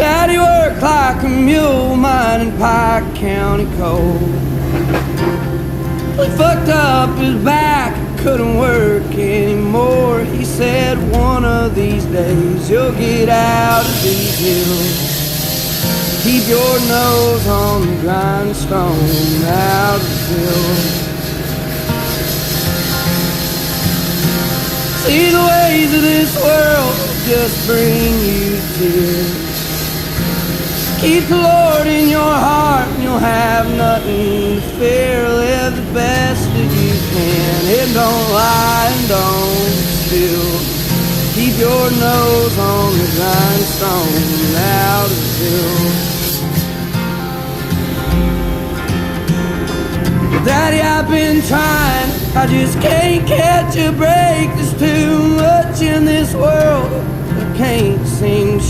Daddy worked like a mule mining Pike County coal. He fucked up his back, couldn't work anymore. He said one of these days you'll get out of these hills. Keep your nose on the grindstone out of the hills. See, the ways of this world just bring you tears. Keep the Lord in your heart and you'll have nothing to fear. Live the best that you can and don't lie and don't steal. Keep your nose on the grindstone out of the hills. Daddy, I've been trying, I just can't catch a break. There's too much in this world, I can't seem to